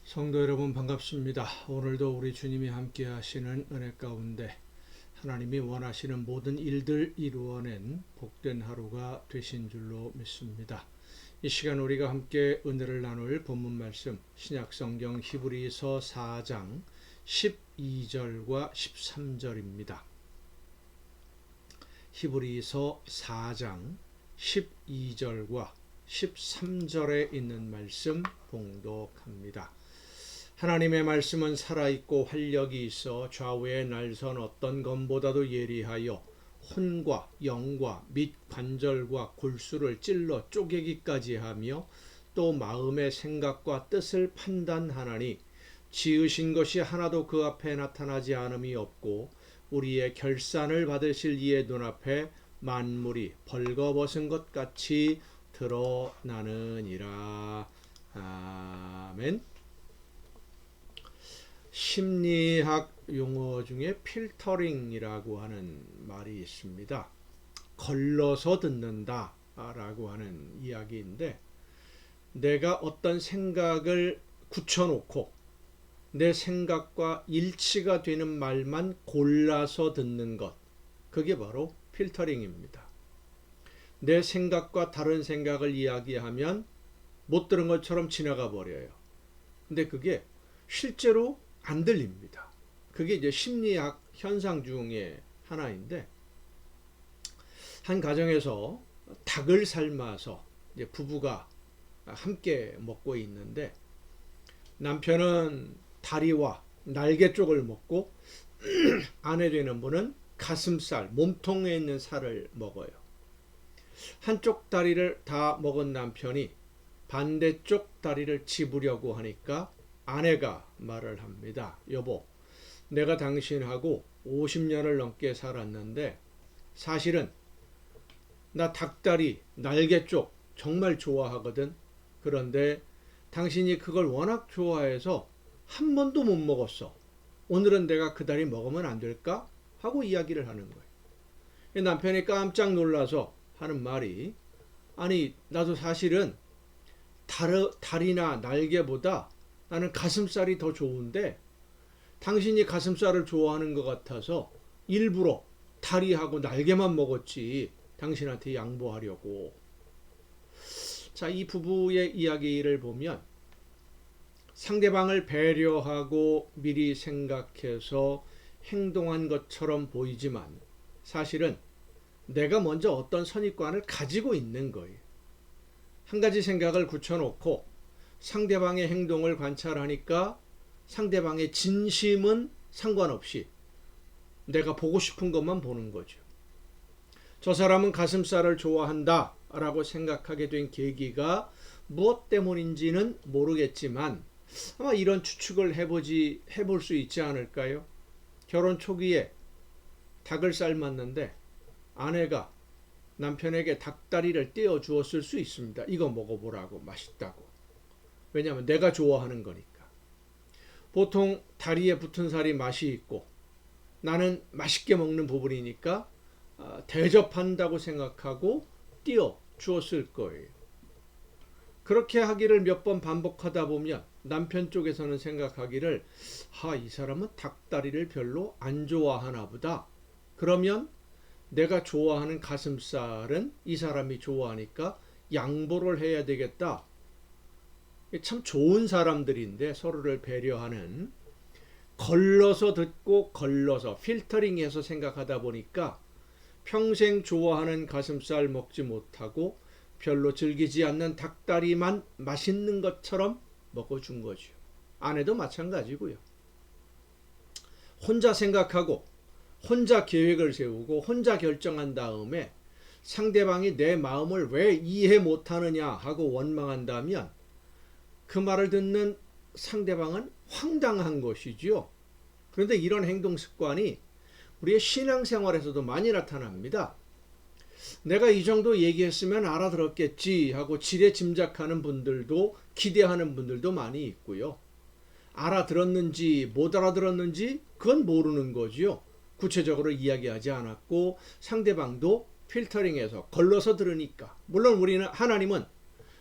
성도 여러분 반갑습니다. 오늘도 우리 주님이 함께 하시는 은혜 가운데 하나님이 원하시는 모든 일들 이루어낸 복된 하루가 되신 줄로 믿습니다. 이 시간 우리가 함께 은혜를 나눌 본문 말씀 신약성경 히브리서 4장 12절과 13절입니다. 히브리서 4장 12절과 13절에 있는 말씀 봉독합니다. 하나님의 말씀은 살아있고 활력이 있어 좌우의 날선 어떤 검보다도 예리하여 혼과 영과 및 관절과 골수를 찔러 쪼개기까지 하며 또 마음의 생각과 뜻을 판단하나니 지으신 것이 하나도 그 앞에 나타나지 않음이 없고 우리의 결산을 받으실 이의 눈앞에 만물이 벌거벗은 것 같이 드러나느니라. 아멘. 심리학 용어 중에 필터링이라고 하는 말이 있습니다. 걸러서 듣는다 라고 하는 이야기인데, 내가 어떤 생각을 굳혀놓고 내 생각과 일치가 되는 말만 골라서 듣는 것, 그게 바로 필터링입니다. 내 생각과 다른 생각을 이야기하면 못 들은 것처럼 지나가 버려요. 근데 그게 실제로 안 들립니다. 그게 이제 심리학 현상 중에 하나인데, 한 가정에서 닭을 삶아서 이제 부부가 함께 먹고 있는데, 남편은 다리와 날개 쪽을 먹고 아내 되는 분은 가슴살, 몸통에 있는 살을 먹어요. 한쪽 다리를 다 먹은 남편이 반대쪽 다리를 집으려고 하니까 아내가 말을 합니다. 여보, 내가 당신하고 50년을 넘게 살았는데 사실은 나 닭다리, 날개 쪽 정말 좋아하거든. 그런데 당신이 그걸 워낙 좋아해서 한 번도 못 먹었어. 오늘은 내가 그 다리 먹으면 안 될까? 하고 이야기를 하는 거예요. 남편이 깜짝 놀라서 하는 말이, 아니 나도 사실은 다리나 날개보다 나는 가슴살이 더 좋은데 당신이 가슴살을 좋아하는 것 같아서 일부러 다리하고 날개만 먹었지, 당신한테 양보하려고. 자, 이 부부의 이야기를 보면 상대방을 배려하고 미리 생각해서 행동한 것처럼 보이지만 사실은 내가 먼저 어떤 선입관을 가지고 있는 거예요. 한 가지 생각을 굳혀놓고 상대방의 행동을 관찰하니까 상대방의 진심은 상관없이 내가 보고 싶은 것만 보는 거죠. 저 사람은 가슴살을 좋아한다 라고 생각하게 된 계기가 무엇 때문인지는 모르겠지만 아마 이런 추측을 해볼 수 있지 않을까요? 결혼 초기에 닭을 삶았는데 아내가 남편에게 닭다리를 떼어 주었을 수 있습니다. 이거 먹어보라고, 맛있다고. 왜냐하면 내가 좋아하는 거니까. 보통 다리에 붙은 살이 맛이 있고 나는 맛있게 먹는 부분이니까 대접한다고 생각하고 띄워 주었을 거예요. 그렇게 하기를 몇 번 반복하다 보면 남편 쪽에서는 생각하기를, 이 사람은 닭다리를 별로 안 좋아하나 보다. 그러면 내가 좋아하는 가슴살은 이 사람이 좋아하니까 양보를 해야 되겠다. 참 좋은 사람들인데 서로를 배려하는, 걸러서 듣고 걸러서 필터링해서 생각하다 보니까 평생 좋아하는 가슴살 먹지 못하고 별로 즐기지 않는 닭다리만 맛있는 것처럼 먹어준 거죠. 아내도 마찬가지고요. 혼자 생각하고 혼자 계획을 세우고 혼자 결정한 다음에 상대방이 내 마음을 왜 이해 못하느냐 하고 원망한다면 그 말을 듣는 상대방은 황당한 것이지요. 그런데 이런 행동 습관이 우리의 신앙생활에서도 많이 나타납니다. 내가 이 정도 얘기했으면 알아들었겠지 하고 지레 짐작하는 분들도, 기대하는 분들도 많이 있고요. 알아들었는지 못 알아들었는지 그건 모르는 거지요. 구체적으로 이야기하지 않았고 상대방도 필터링해서 걸러서 들으니까. 물론 하나님은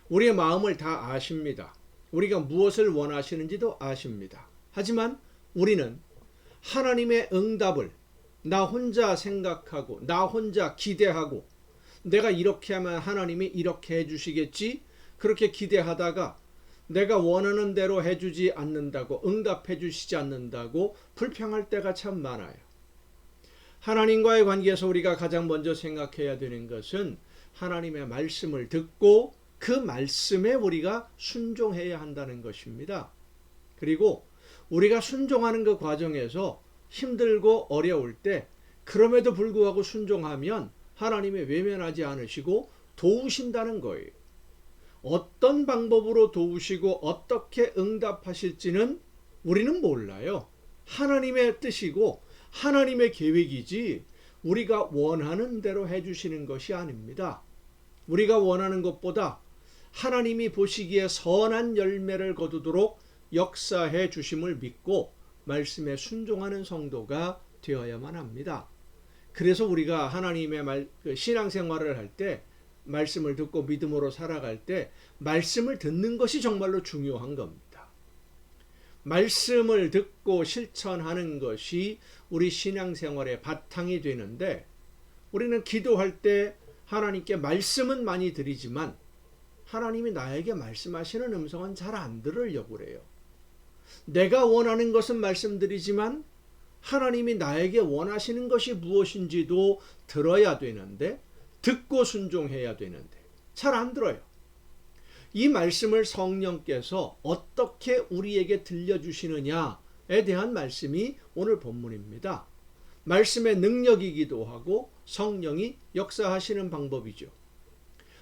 우리의 마음을 다 아십니다. 우리가 무엇을 원하시는지도 아십니다. 하지만 우리는 하나님의 응답을 나 혼자 생각하고 나 혼자 기대하고 내가 이렇게 하면 하나님이 이렇게 해주시겠지 그렇게 기대하다가 내가 원하는 대로 해주지 않는다고 응답해 주시지 않는다고 불평할 때가 참 많아요. 하나님과의 관계에서 우리가 가장 먼저 생각해야 되는 것은 하나님의 말씀을 듣고 그 말씀에 우리가 순종해야 한다는 것입니다. 그리고 우리가 순종하는 그 과정에서 힘들고 어려울 때 그럼에도 불구하고 순종하면 하나님이 외면하지 않으시고 도우신다는 거예요. 어떤 방법으로 도우시고 어떻게 응답하실지는 우리는 몰라요. 하나님의 뜻이고 하나님의 계획이지 우리가 원하는 대로 해주시는 것이 아닙니다. 우리가 원하는 것보다 하나님이 보시기에 선한 열매를 거두도록 역사해 주심을 믿고 말씀에 순종하는 성도가 되어야만 합니다. 그래서 우리가 하나님의 신앙생활을 할 때 말씀을 듣고 믿음으로 살아갈 때 말씀을 듣는 것이 정말로 중요한 겁니다. 말씀을 듣고 실천하는 것이 우리 신앙생활의 바탕이 되는데 우리는 기도할 때 하나님께 말씀은 많이 드리지만 하나님이 나에게 말씀하시는 음성은 잘 안 들으려고 그래요. 내가 원하는 것은 말씀드리지만 하나님이 나에게 원하시는 것이 무엇인지도 들어야 되는데 듣고 순종해야 되는데 잘 안 들어요. 이 말씀을 성령께서 어떻게 우리에게 들려주시느냐에 대한 말씀이 오늘 본문입니다. 말씀의 능력이기도 하고 성령이 역사하시는 방법이죠.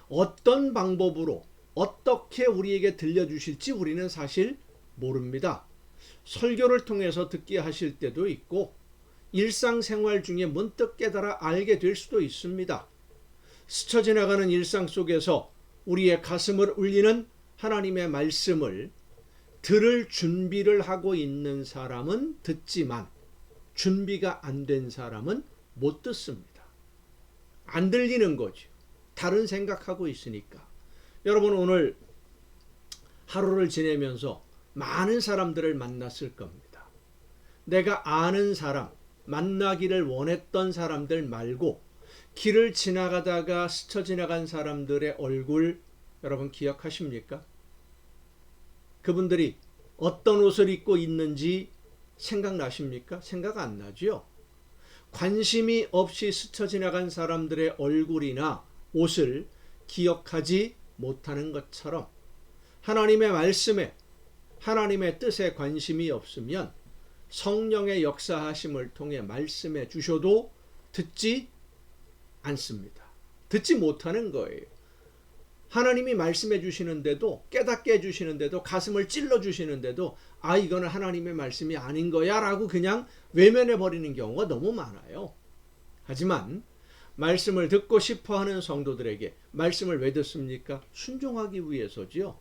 어떤 방법으로 어떻게 우리에게 들려주실지 우리는 사실 모릅니다. 설교를 통해서 듣게 하실 때도 있고 일상생활 중에 문득 깨달아 알게 될 수도 있습니다. 스쳐 지나가는 일상 속에서 우리의 가슴을 울리는 하나님의 말씀을 들을 준비를 하고 있는 사람은 듣지만 준비가 안 된 사람은 못 듣습니다. 안 들리는 거죠. 다른 생각하고 있으니까. 여러분 오늘 하루를 지내면서 많은 사람들을 만났을 겁니다. 내가 아는 사람, 만나기를 원했던 사람들 말고 길을 지나가다가 스쳐 지나간 사람들의 얼굴 여러분 기억하십니까? 그분들이 어떤 옷을 입고 있는지 생각나십니까? 생각 안 나죠? 관심이 없이 스쳐 지나간 사람들의 얼굴이나 옷을 기억하지 못하는 것처럼 하나님의 말씀에 하나님의 뜻에 관심이 없으면 성령의 역사하심을 통해 말씀해 주셔도 듣지 않습니다. 듣지 못하는 거예요. 하나님이 말씀해 주시는데도 깨닫게 해주시는데도 가슴을 찔러 주시는데도 이거는 하나님의 말씀이 아닌 거야 라고 그냥 외면해 버리는 경우가 너무 많아요. 하지만 말씀을 듣고 싶어하는 성도들에게 말씀을 왜 듣습니까? 순종하기 위해서지요.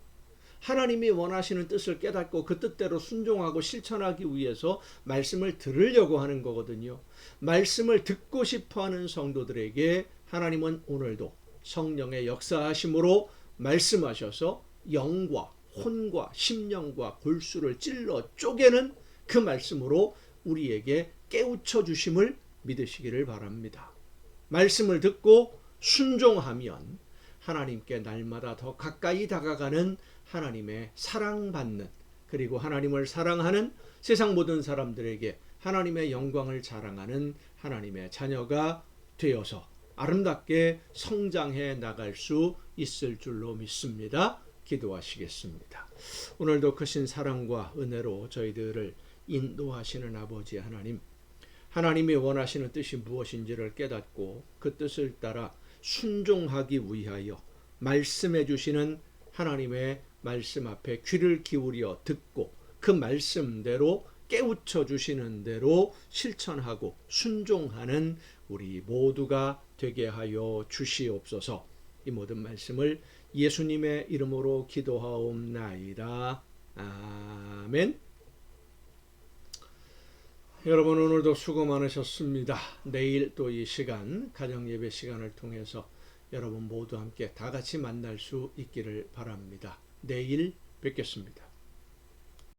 하나님이 원하시는 뜻을 깨닫고 그 뜻대로 순종하고 실천하기 위해서 말씀을 들으려고 하는 거거든요. 말씀을 듣고 싶어하는 성도들에게 하나님은 오늘도 성령의 역사하심으로 말씀하셔서 영과 혼과 심령과 골수를 찔러 쪼개는 그 말씀으로 우리에게 깨우쳐 주심을 믿으시기를 바랍니다. 말씀을 듣고 순종하면 하나님께 날마다 더 가까이 다가가는 하나님의 사랑받는 그리고 하나님을 사랑하는 세상 모든 사람들에게 하나님의 영광을 자랑하는 하나님의 자녀가 되어서 아름답게 성장해 나갈 수 있을 줄로 믿습니다. 기도하시겠습니다. 오늘도 크신 사랑과 은혜로 저희들을 인도하시는 아버지 하나님, 하나님이 원하시는 뜻이 무엇인지를 깨닫고 그 뜻을 따라 순종하기 위하여 말씀해 주시는 하나님의 말씀 앞에 귀를 기울여 듣고 그 말씀대로 깨우쳐 주시는 대로 실천하고 순종하는 우리 모두가 되게 하여 주시옵소서. 이 모든 말씀을 예수님의 이름으로 기도하옵나이다. 아멘. 여러분 오늘도 수고 많으셨습니다. 내일 또 이 시간 가정예배 시간을 통해서 여러분 모두 함께 다 같이 만날 수 있기를 바랍니다. 내일 뵙겠습니다.